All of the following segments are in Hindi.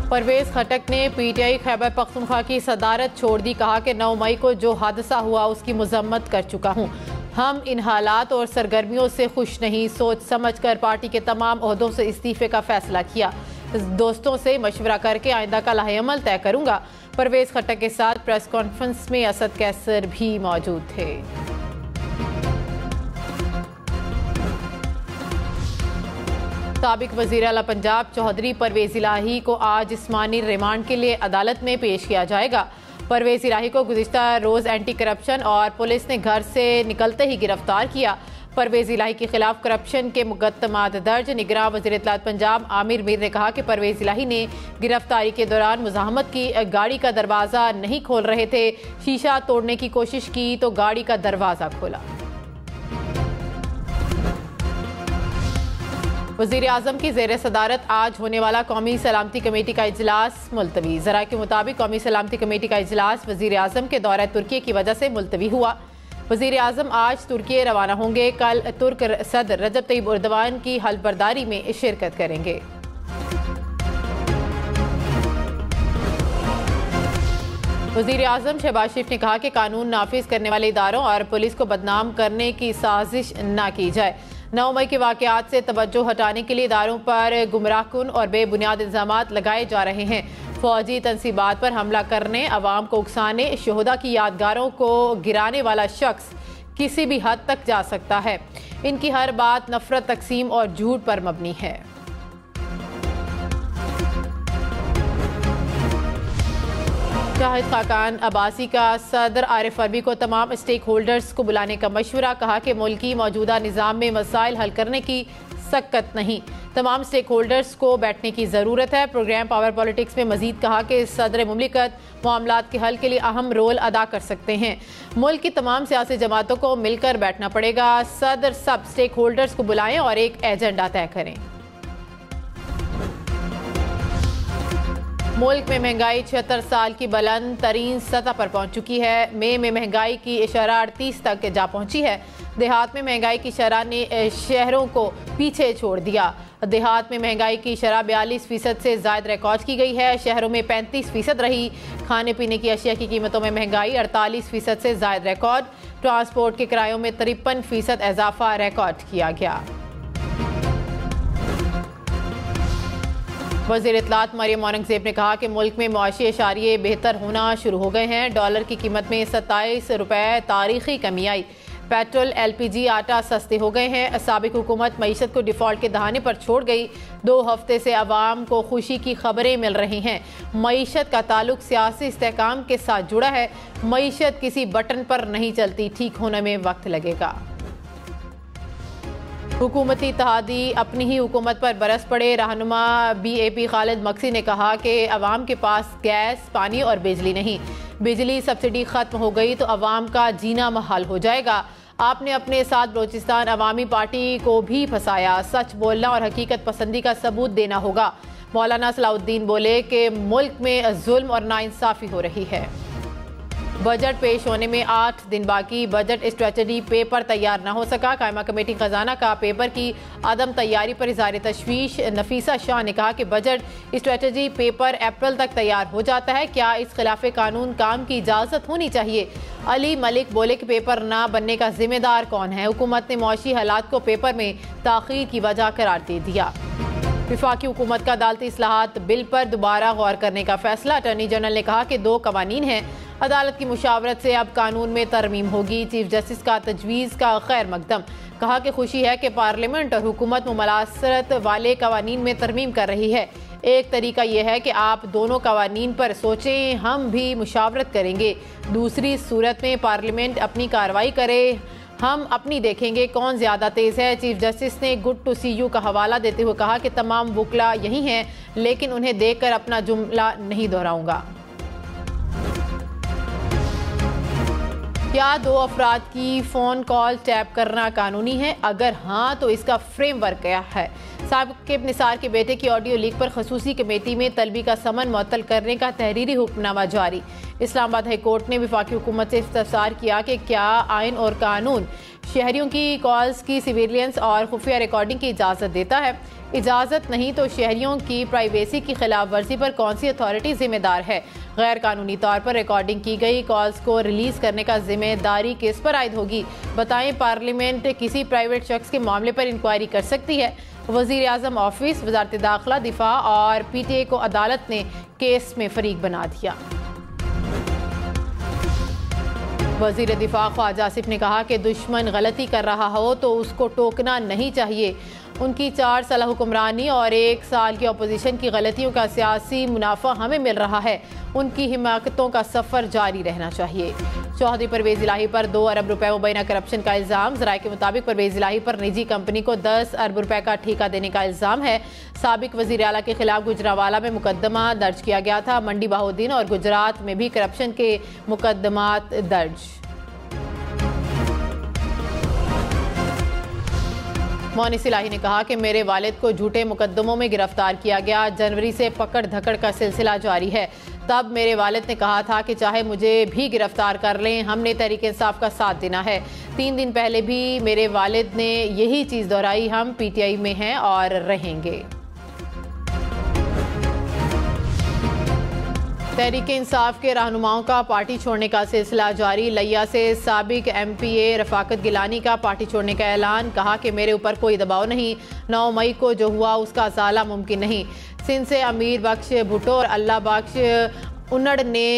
परवेज खटक ने पीटीआई खैबर पख्तूनख्वा की सदारत छोड़ दी। कहा कि 9 मई को जो हादसा हुआ उसकी मजम्मत कर चुका हूँ। हम इन हालात और सरगर्मियों से खुश नहीं। सोच समझ कर पार्टी के तमाम ओहदों से इस्तीफे का फैसला किया। दोस्तों से मशवरा करके आइंदा का लाहेअमल तय करूंगा। परवेज खटक के साथ प्रेस कॉन्फ्रेंस में असद कैसर भी मौजूद थे। साबिक वज़ीर आला पंजाब चौधरी परवेज इलाही को आज जिस्मानी रिमांड के लिए अदालत में पेश किया जाएगा। परवेज इलाही को गुज़िश्ता रोज़ एंटी करप्शन और पुलिस ने घर से निकलते ही गिरफ्तार किया। परवेज इलाही के खिलाफ करप्शन के मुकदमात दर्ज। निगरान वज़ीर इत्तलात पंजाब आमिर मीर ने कहा कि परवेज इलाही ने गिरफ्तारी के दौरान मुज़ाहमत की। गाड़ी का दरवाज़ा नहीं खोल रहे थे, शीशा तोड़ने की कोशिश की तो गाड़ी का दरवाज़ा खोला। वज़ीर आज़म की ज़ेर सदारत आज होने वाला कौमी सलामती कमेटी का इजलास मुलतवी। ज़राए के मुताबिक कौमी सलामती कमेटी का इजलास वज़ीर आज़म के दौरे तुर्की की वजह से मुलतवी हुआ। वज़ीर आज़म आज तुर्की रवाना होंगे। कल तुर्क सदर रजब तय्यब एर्दोगान की हल्फबर्दारी में शिरकत करेंगे। वज़ीर आज़म शहबाज शरीफ ने कहा कि कानून नाफिज करने वाले इदारों और पुलिस को बदनाम करने की साजिश न की जाए। 9 मई के वाक़यात से तवज्जो हटाने के लिए इदारों पर गुमराहकुन और बेबुनियाद इल्ज़ामात लगाए जा रहे हैं। फौजी तनसीबात पर हमला करने, अवाम को उकसाने, शोहदा की यादगारों को गिराने वाला शख्स किसी भी हद तक जा सकता है। इनकी हर बात नफरत, तकसीम और झूठ पर मबनी है। शाहिद खाकान अब्बासी का सदर आरिफ अलवी को तमाम स्टेक होल्डर्स को बुलाने का मशवरा। कहा कि मुल्की मौजूदा निज़ाम में मसाइल हल करने की सक्कत नहीं, तमाम स्टेक होल्डर्स को बैठने की ज़रूरत है। प्रोग्राम पावर पॉलिटिक्स में मजीद कहा कि सदर मुमलिकत मामलात के हल के लिए अहम रोल अदा कर सकते हैं। मुल्क की तमाम सियासी जमातों को मिलकर बैठना पड़ेगा। सदर सब स्टेक होल्डर्स को बुलाएं और एक एजेंडा तय करें। मुल्क में महंगाई 76 साल की बुलंद तरीन सतह पर पहुंच चुकी है। मई में महंगाई की शरह 38 तक जा पहुंची है। देहात में महंगाई की शरह ने शहरों को पीछे छोड़ दिया। देहात में महंगाई की शरह 42% से ज़ायद रिकॉर्ड की गई है। शहरों में 35% रही। खाने पीने की अशिया की कीमतों में महंगाई 48% से ज़ायद रिकॉर्ड। ट्रांसपोर्ट के किरायों में 53% इजाफा रिकॉर्ड किया गया। वज़ीर इत्तलात मरियम औरंगज़ेब ने कहा कि मुल्क में मुआशी इशारिये बेहतर होना शुरू हो गए हैं। डॉलर की कीमत में 27 रुपये तारीखी कमी आई। पेट्रोल, LPG, आटा सस्ते हो गए हैं। साबिक हुकूमत मईशत को डिफ़ॉल्ट के दहाने पर छोड़ गई। 2 हफ्ते से अवाम को खुशी की खबरें मिल रही हैं। मईशत का ताल्लुक सियासी इस्तेहकाम के साथ जुड़ा है। मईशत किसी बटन पर नहीं चलती, ठीक होने में वक्त लगेगा। हुकूमती इत्तेहादी अपनी ही हुकूमत पर बरस पड़े। रहनुमा BAP खालिद मक्सी ने कहा कि अवाम के पास गैस, पानी और बिजली नहीं। बिजली सब्सिडी खत्म हो गई तो अवाम का जीना महाल हो जाएगा। आपने अपने साथ बलोचिस्तान अवामी पार्टी को भी फंसाया। सच बोलना और हकीकत पसंदी का सबूत देना होगा। मौलाना सलाउद्दीन बोले कि मुल्क में जुल्म और नाइंसाफ़ी हो रही है। बजट पेश होने में 8 दिन बाकी। बजट स्ट्रेटजी पेपर तैयार न हो सका। कायमा कमेटी खजाना का पेपर की अदम तैयारी पर इज़हार तशवीश। नफीसा शाह ने कहा कि बजट स्ट्रेटजी पेपर अप्रैल तक तैयार हो जाता है। क्या इस खिलाफ कानून काम की इजाज़त होनी चाहिए? अली मलिक बोले कि पेपर ना बनने का जिम्मेदार कौन है? हुकूमत ने मौशी हालात को पेपर में ताख़ीर की वजह करार दे दिया। विफाकी हुकूमत का अदालती इस्लाहात बिल पर दोबारा गौर करने का फैसला। अटॉर्नी जनरल ने कहा कि 2 कवानीन हैं, अदालत की मुशावरत से अब कानून में तरमीम होगी। चीफ जस्टिस का तजवीज़ का खैर मकदम। कहा कि खुशी है कि पार्लियामेंट और हुकूमत मुमालसत वाले कवानीन में तरमीम कर रही है। एक तरीका यह है कि आप दोनों कवानीन पर सोचें, हम भी मुशावरत करेंगे। दूसरी सूरत में पार्लियामेंट अपनी कार्रवाई करे, हम अपनी देखेंगे कौन ज़्यादा तेज़ है। चीफ जस्टिस ने गुड टू सी यू का हवाला देते हुए कहा कि तमाम वकला यही हैं, लेकिन उन्हें देखकर अपना जुमला नहीं दोहराऊंगा। क्या 2 अफराद की फ़ोन कॉल टैप करना कानूनी है? अगर हाँ तो इसका फ्रेमवर्क क्या है? साबिक़ निसार के बेटे की ऑडियो लीक पर खसूसी कमेटी में तलबी का समन मुअत्तल करने का तहरीरी हुक्मनामा जारी। इस्लामाबाद हाई कोर्ट ने वफाकी हुकूमत से इस्तफसार किया कि क्या आइन और कानून शहरियों की कॉल्स की सर्विलांस और खुफिया रिकॉर्डिंग की इजाज़त देता है। इजाज़त नहीं तो शहरियों की प्राइवेसी की खिलाफ वर्जी पर कौन सी अथॉरिटी जिम्मेदार है? गैर कानूनी तौर पर रिकॉर्डिंग की गई कॉल्स को रिलीज करने का जिम्मेदारी किस पर आयद होगी? बताएं, पार्लियामेंट किसी प्राइवेट शख्स के मामले पर इंक्वायरी कर सकती है? वज़ीर आज़म ऑफिस, वज़ारत दाखिला, दिफा और PTA को अदालत ने केस में फरीक बना दिया। वज़ीर दिफा ख्वाजा आसिफ ने कहा कि दुश्मन गलती कर रहा हो तो उसको टोकना नहीं चाहिए। उनकी 4 साल हुक्मरानी और 1 साल की अपोजिशन की गलतियों का सियासी मुनाफा हमें मिल रहा है। उनकी हिमाकतों का सफ़र जारी रहना चाहिए। चौधरी परवेज़ इलाही पर 2 अरब रुपए मुबैना करप्शन का इल्ज़ाम। ज़राए के मुताबिक परवेज़ इलाही पर निजी कंपनी को 10 अरब रुपए का ठेका देने का इल्ज़ाम है। साबिक वज़ीर आला के खिलाफ गुजरावाला में मुकदमा दर्ज किया गया था। मंडी बहाउद्दीन और गुजरात में भी करप्शन के मुकदमात दर्ज। मोनिस इलाही ने कहा कि मेरे वालिद को झूठे मुकदमों में गिरफ्तार किया गया। जनवरी से पकड़ धकड़ का सिलसिला जारी है। तब मेरे वालिद ने कहा था कि चाहे मुझे भी गिरफ्तार कर लें, हमने तहरीक इंसाफ का साथ देना है। 3 दिन पहले भी मेरे वालिद ने यही चीज़ दोहराई, हम PTI में हैं और रहेंगे। तहरीक इंसाफ के रहनुमाओं का पार्टी छोड़ने का सिलसिला जारी। लिया से साबिक MPA रफाकत गिलानी का पार्टी छोड़ने का ऐलान। कहा कि मेरे ऊपर कोई दबाव नहीं, 9 मई को जो हुआ उसका अज़ाला मुमकिन नहीं। सिंध से अमीर बख्श भुट्टो और अल्लाह बख्श उन्नड़ ने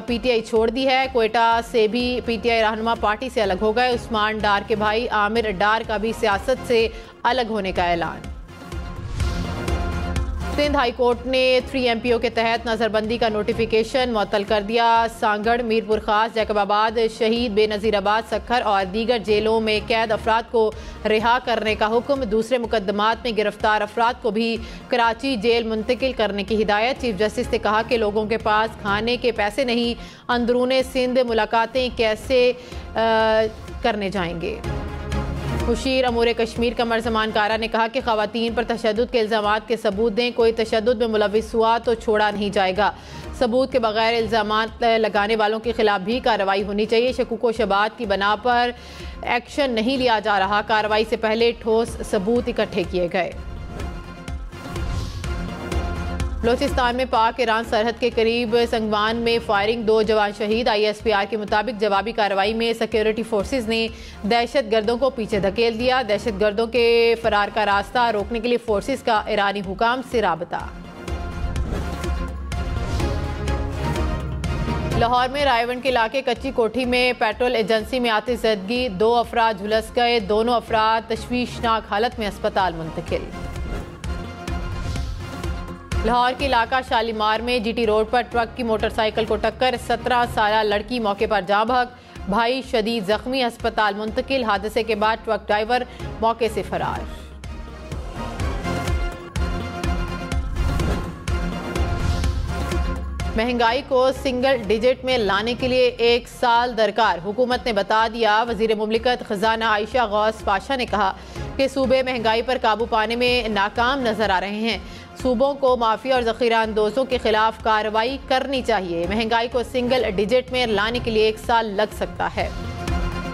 PTI छोड़ दी है। कोयटा से भी PTI रहनुमा पार्टी से अलग हो गए। उस्मान डार के भाई आमिर डार का भी सियासत से अलग होने का ऐलान। सिंध हाई कोर्ट ने 3 MPO के तहत नज़रबंदी का नोटिफिकेशन मुअत्तल कर दिया। सांगड़, मीरपुर खास, जैकबाबाद, शहीद, बेनज़ीराबाद, सखर और दीगर जेलों में कैद अफराद को रिहा करने का हुक्म। दूसरे मुकदमात में गिरफ्तार अफराद को भी कराची जेल मुंतकिल करने की हिदायत। चीफ जस्टिस ने कहा कि लोगों के पास खाने के पैसे नहीं, अंदरूने सिंध मुलाकातें कैसे करने जाएंगे? मुशीर अमूर कश्मीर कमर ज़मान कारा ने कहा कि ख़वातीन पर तशद्दुद के इल्ज़ामात के सबूत दें। कोई तशद्दुद में मुलविस हुआ तो छोड़ा नहीं जाएगा। सबूत के बगैर इल्ज़ामात लगाने वालों के खिलाफ भी कार्रवाई होनी चाहिए। शकूक व शबाहत की बना पर एक्शन नहीं लिया जा रहा। कार्रवाई से पहले ठोस सबूत इकट्ठे किए गए। बलोचिस्तान में पाक ईरान सरहद के करीब संगवान में फायरिंग, 2 जवान शहीद। ISPR के मुताबिक जवाबी कार्रवाई में सिक्योरिटी फोर्सेज ने दहशत गर्दों को पीछे धकेल दिया। दहशत गर्दों के फरार का रास्ता रोकने के लिए फोर्सेज का ईरानी हुकाम से राबता। लाहौर में रायवंड के इलाके कच्ची कोठी में पेट्रोल एजेंसी में आतिशज़दगी, 2 अफराद झुलस गए। दोनों अफराद तशवीशनाक हालत में अस्पताल मुंतकिल। लाहौर के इलाका शालीमार में GT रोड पर ट्रक की मोटरसाइकिल को टक्कर, 17 साला लड़की मौके पर जाँ बहक, भाई शदीद जख्मी, अस्पताल मुंतकिल। हादसे के बाद ट्रक ड्राइवर मौके से फरार। महंगाई को सिंगल डिजिट में लाने के लिए 1 साल दरकार, हुकूमत ने बता दिया। वजीर मुमलिकत खजाना आयशा गौस पाशा ने कहा कि सूबे महंगाई पर काबू पाने में नाकाम नजर आ रहे हैं। सूबों को माफिया और ज़ख़ीरा अंदोज़ों के खिलाफ कार्रवाई करनी चाहिए। महंगाई को सिंगल डिजिट में लाने के लिए 1 साल लग सकता है।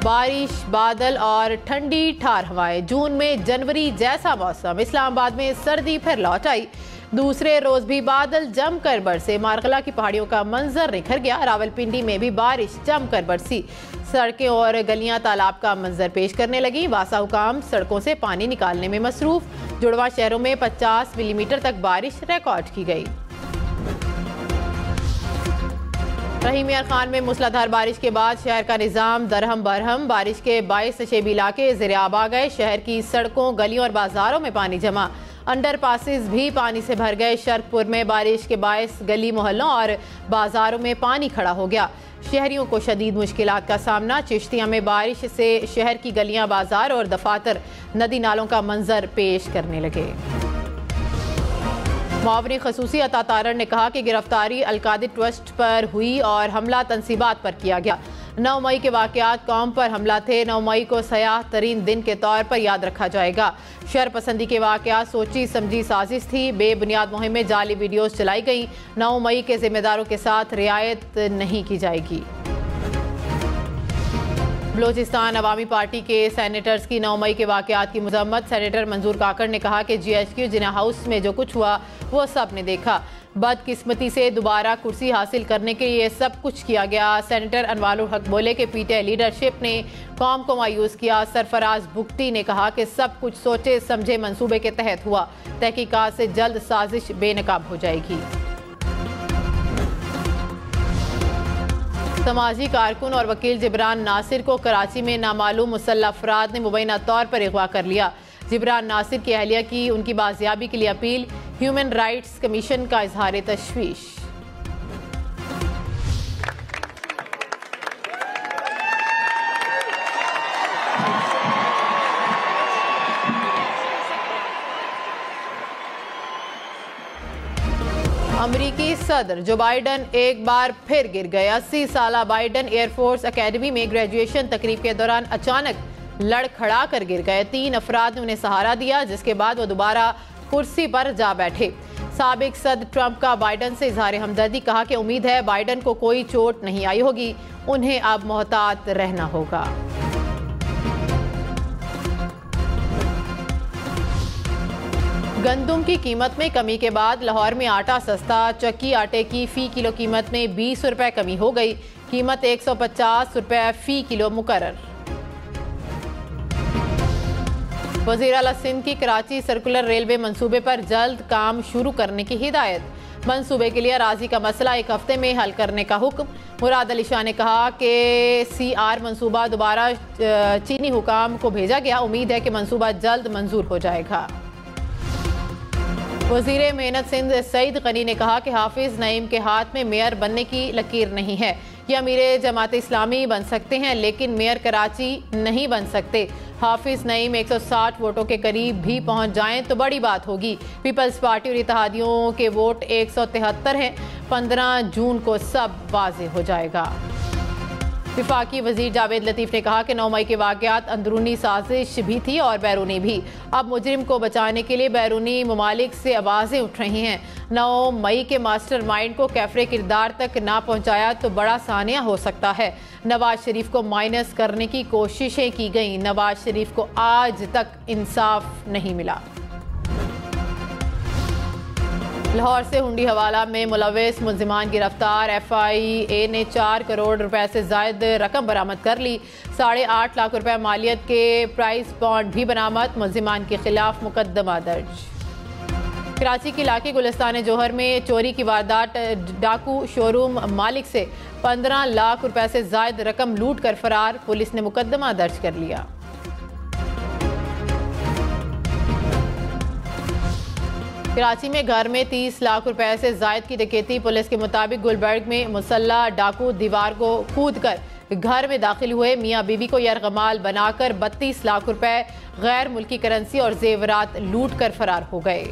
बारिश, बादल और ठंडी ठार हवाएं। जून में जनवरी जैसा मौसम। इस्लामाबाद में सर्दी फिर लौट आई। दूसरे रोज भी बादल जमकर बरसे। मारकला की पहाड़ियों का मंजर निखर गया। रावलपिंडी में भी बारिश जमकर बरसी। सड़कें और गलियां तालाब का मंजर पेश करने लगी। वासा हुकाम सड़कों से पानी निकालने में मसरूफ। जुड़वा शहरों में 50 मिलीमीटर तक बारिश रिकॉर्ड की गई। रहीम यार खान में मूसलाधार बारिश के बाद शहर का निजाम दरहम बरहम। बारिश के 22 नशेबी इलाके ज़ेर-आब आ गए। शहर की सड़कों, गलियों और बाजारों में पानी जमा। अंडर पासिस भी पानी से भर गए। शर्कपुर में बारिश के बायस गली मोहल्लों और बाजारों में पानी खड़ा हो गया। शहरियों को शदीद मुश्किलात का सामना। चिश्तिया में बारिश से शहर की गलियां, बाजार और दफातर नदी नालों का मंजर पेश करने लगे। मुआवनी खसूसी अता तारड़ ने कहा कि गिरफ्तारी अलकादिर ट्रस्ट पर हुई और हमला तनसीबात पर किया गया। 9 मई के वाक़यात कौम पर हमला थे। 9 मई को सयाह तरीन दिन के तौर पर याद रखा जाएगा। शर पसंदी के वाक़यात सोची समझी साजिश थी। बेबुनियाद मुहिम में जाली वीडियोस चलाई गई। 9 मई के जिम्मेदारों के साथ रियायत नहीं की जाएगी। बलोचिस्तान अवामी पार्टी के सेनेटर्स की 9 मई के वाक़यात की मजम्मत। सेनेटर मंजूर काकड़ ने कहा कि GHQ जिना हाउस में जो कुछ हुआ वो सब ने देखा। बदकिस्मती से दोबारा कुर्सी हासिल करने के लिए सब कुछ किया गया। सेनेटर अनवारुल हक बोले कि PTI लीडरशिप ने कौम को मायूस किया। सरफराज भुगती ने कहा कि सब कुछ सोचे समझे मंसूबे के तहत हुआ। तहकीकात से जल्द साजिश बेनकाब हो जाएगी। समाजी कारकुन और वकील जिब्रान नासिर को कराची में नामालूम मुसल्लह अफराद ने मुबैना तौर पर अगवा कर लिया। जिब्रान नासिर की अहलिया की उनकी बाजियाबी के लिए अपील। ह्यूमन राइट्स कमीशन का इजहार तशवीश। अमरीकी सदर जो बाइडन एक बार फिर गिर गए। 80 साला बाइडन एयरफोर्स अकेडमी में ग्रेजुएशन तकरीब के दौरान अचानक लड़खड़ा कर गिर गए। 3 अफराद ने उन्हें सहारा दिया जिसके बाद वो दोबारा कुर्सी पर जा बैठे। साबिक सदर ट्रंप का बाइडन से इजहार हमदर्दी। कहा कि उम्मीद है बाइडन को कोई चोट नहीं आई होगी। उन्हें अब मोहतात रहना होगा। गंदुम की कीमत में कमी के बाद लाहौर में आटा सस्ता। चक्की आटे की फ़ी किलो कीमत में 20 रुपए कमी हो गई। कीमत 150 रुपए फ़ी किलो मुकर्रर। वज़ीर आला सिंध की कराची सर्कुलर रेलवे मंसूबे पर जल्द काम शुरू करने की हिदायत। मंसूबे के लिए अराजी का मसला 1 हफ्ते में हल करने का हुक्म। मुराद अली शाह ने कहा कि CR मंसूबा दोबारा चीनी हुकाम को भेजा गया। उम्मीद है कि मंसूबा जल्द मंजूर हो जाएगा। वज़ीर मेहनत सिंध सईद गनी ने कहा कि हाफिज नईम के हाथ में मेयर बनने की लकीर नहीं है। यह अमीर जमात इस्लामी बन सकते हैं लेकिन मेयर कराची नहीं बन सकते। हाफिज नईम 160 वोटों के करीब भी पहुंच जाएं तो बड़ी बात होगी। पीपल्स पार्टी और इत्तेहादियों के वोट 173 हैं। 15 जून को सब वाज़ेह हो जाएगा। विफाकी वजीर जावेद लतीफ़ ने कहा कि 9 मई के वाक़यात अंदरूनी साजिश भी थी और बैरूनी भी। अब मुजरिम को बचाने के लिए बैरूनी ममालिक से आवाज़ें उठ रही हैं। 9 मई के मास्टर माइंड को कैफरे किरदार तक ना पहुंचाया तो बड़ा सानिया हो सकता है। नवाज शरीफ को माइनस करने की कोशिशें की गईं। नवाज शरीफ को आज तक इंसाफ नहीं मिला। लाहौर से हुंडी हवाला में मुलविस मुल्जिमान गिरफ्तार। FIA ने 4 करोड़ रुपए से जायद रकम बरामद कर ली। 8.5 लाख रुपए मालियत के प्राइस बॉन्ड भी बरामद। मुल्जिमान के खिलाफ मुकदमा दर्ज। कराची के इलाके गुलिस्तान जोहर में चोरी की वारदात। डाकू शोरूम मालिक से 15 लाख रुपए से जायद रकम लूट कर फरार। पुलिस ने मुकदमा दर्ज कर लिया। कराची में घर में 30 लाख रुपए से जायद की डकैती। पुलिस के मुताबिक गुलबर्ग में मुसल्ला डाकू दीवार को कूदकर घर में दाखिल हुए। मियां बीवी को यरगमाल बनाकर 32 लाख रुपए गैर मुल्की करेंसी और जेवरात लूट कर फरार हो गए।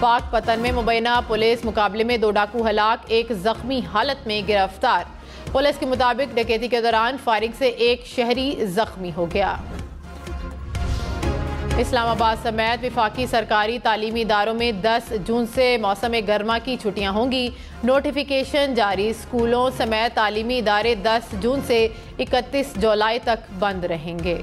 पाक पतन में मुबैना पुलिस मुकाबले में 2 डाकू हलाक, 1 जख्मी हालत में गिरफ्तार। पुलिस के मुताबिक डकैती के दौरान फायरिंग से 1 शहरी जख्मी हो गया। इस्लामाबाद समेत विफाकी सरकारी तालीमी इदारों में 10 जून से मौसम गर्मा की छुट्टियां होंगी। नोटिफिकेशन जारी। स्कूलों समेत तालीमी इदारे 10 जून से 31 जुलाई तक बंद रहेंगे।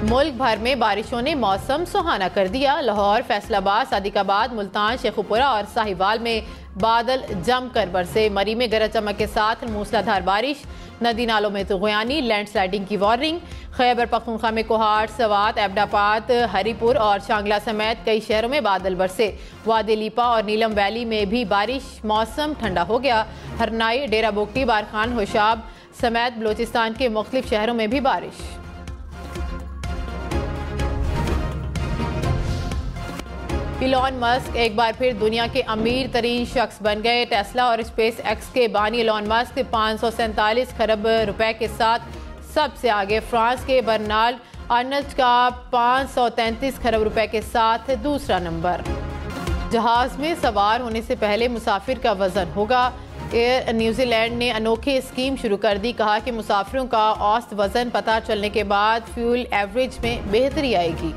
मुल्क भर में बारिशों ने मौसम सुहाना कर दिया। लाहौर, फैसलाबाद, सादिकाबाद, मुल्तान, शेखुपुरा और साहिवाल में बादल जमकर बरसे। मरी में गरज चमक के साथ मूसलाधार बारिश। नदी नालों में तुगयानी, लैंडस्लाइडिंग की वार्निंग। खैबर पख्तूनख्वा में कोहाट, सवात, एबडाबाद, हरीपुर और शांगला समेत कई शहरों में बादल बरसे। वादी लीपा और नीलम वैली में भी बारिश। मौसम ठंडा हो गया। हरनाई, डेरा बुगटी, बारखान, होशाब समेत बलोचिस्तान के मुख्तलिफ शहरों में भी बारिश। इलॉन मस्क एक बार फिर दुनिया के अमीर तरीन शख्स बन गए। टेस्ला और स्पेस एक्स के बानी इलॉन मस्क 547 खरब रुपए के साथ सबसे आगे। फ्रांस के बर्नार्ड अर्नल्ड का 533 खरब रुपए के साथ दूसरा नंबर। जहाज में सवार होने से पहले मुसाफिर का वजन होगा। एयर न्यूजीलैंड ने अनोखी स्कीम शुरू कर दी। कहा कि मुसाफिरों का औसत वजन पता चलने के बाद फ्यूल एवरेज में बेहतरी आएगी।